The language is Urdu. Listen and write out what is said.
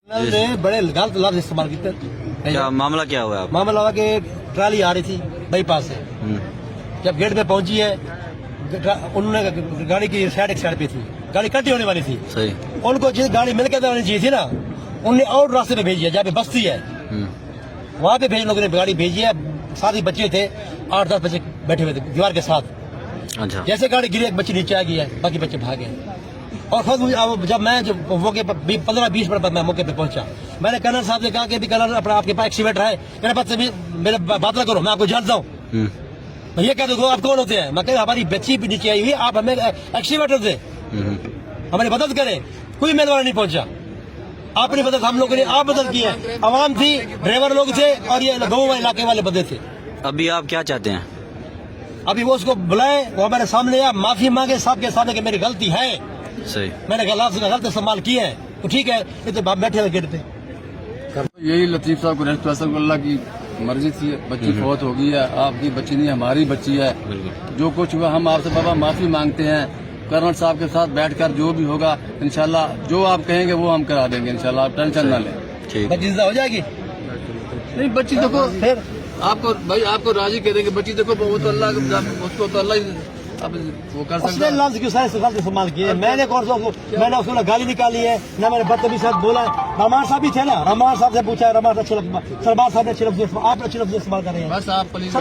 بڑے غلط لفظ استعمال کیتے. کیا معاملہ کیا ہوا ہے؟ معاملہ ہوا کہ ٹرالی آ رہی تھی بائی پاس سے. جب گیٹ پہ پہنچی ہے انہوں نے گاڑی کی سائڈ ایک سائڈ پہ تھی, گاڑی کٹی ہونے والی تھی. صحیح. ان کو جس گاڑی مل کے آنی چاہیے تھی نا, انہوں نے اور راستے پہ بھیجی ہے جہاں پہ بستی ہے, وہاں پہ لوگوں نے گاڑی بھیجی ہے. ساتھ ہی بچے تھے, 8-10 بچے بیٹھے ہوئے تھے دیوار کے ساتھ. اچھا. جیسے گاڑی گری ایک بچی نیچے آ گئی ہے, باقی بچے بھاگے. اور خود جب میں موقع پر 15-20 منٹ بعد میں موقع پہ پہنچا, میں نے کرنل صاحب سے کہا کہ کرنل اپنا آپ کے پاس ایکسیویٹر ہے, میرے پاس سے میرے بات نہ کرو, میں آپ کو جانتا ہوں. یہ کہہ دو آپ کون ہوتے ہیں؟ میں کہ ہماری بچی بھی نیچے آئی ہوئی, آپ ہمیں ایکسیویٹر دے ہماری مدد کریں. کوئی میدوار نہیں پہنچا. آپ نے مدد ہم لوگوں نے آپ مدد کی ہے. عوام تھی, ڈرائیور لوگ تھے, اور یہ گاؤں والے علاقے والے بندے تھے. ابھی آپ کیا چاہتے ہیں؟ ابھی وہ اس کو بلائے, وہ ہمارے سامنے آیا, معافی مانگے صاحب کے سامنے کہ میری غلطی ہے, صحیح. میں نے غلط استعمال کیے ہیں. تو ٹھیک ہے, یہ تو بیٹھے ہوئے گیٹ پہ. یہی لطیف صاحب کو اصل کو اللہ کی مرضی تھی, بچی فوت ہو گئی ہے. آپ کی بچی نہیں, ہماری بچی ہے. جو کچھ ہوا ہم آپ سے بابا معافی مانگتے ہیں. کرنل صاحب کے ساتھ بیٹھ کر جو بھی ہوگا انشاءاللہ جو آپ کہیں گے وہ ہم کرا دیں گے انشاءاللہ, آپ ٹینشن نہ لیں. بچی زندہ ہو جائے گی. نہیں بچی دیکھو, پھر آپ کو بھائی آپ کو راضی کر دیں گے. بچی دیکھو وہ تو اللہ اس کو تو اللہ اب وہ کر اس سکتا نے ہے. لفظ کیوں سارے غلط استعمال کیے. میں نے کون سا میں نے اس کو نہ گالی نکالی ہے, نہ میں نے بدتمیزی سے بولا. رحمان صاحب بھی تھے نا, رحمان صاحب سے پوچھا, رحمان اچھے لفظ, سلمان صاحب نے اچھے لفظ, آپ اچھے لفظ استعمال کر رہے ہیں. بس آپ پلیز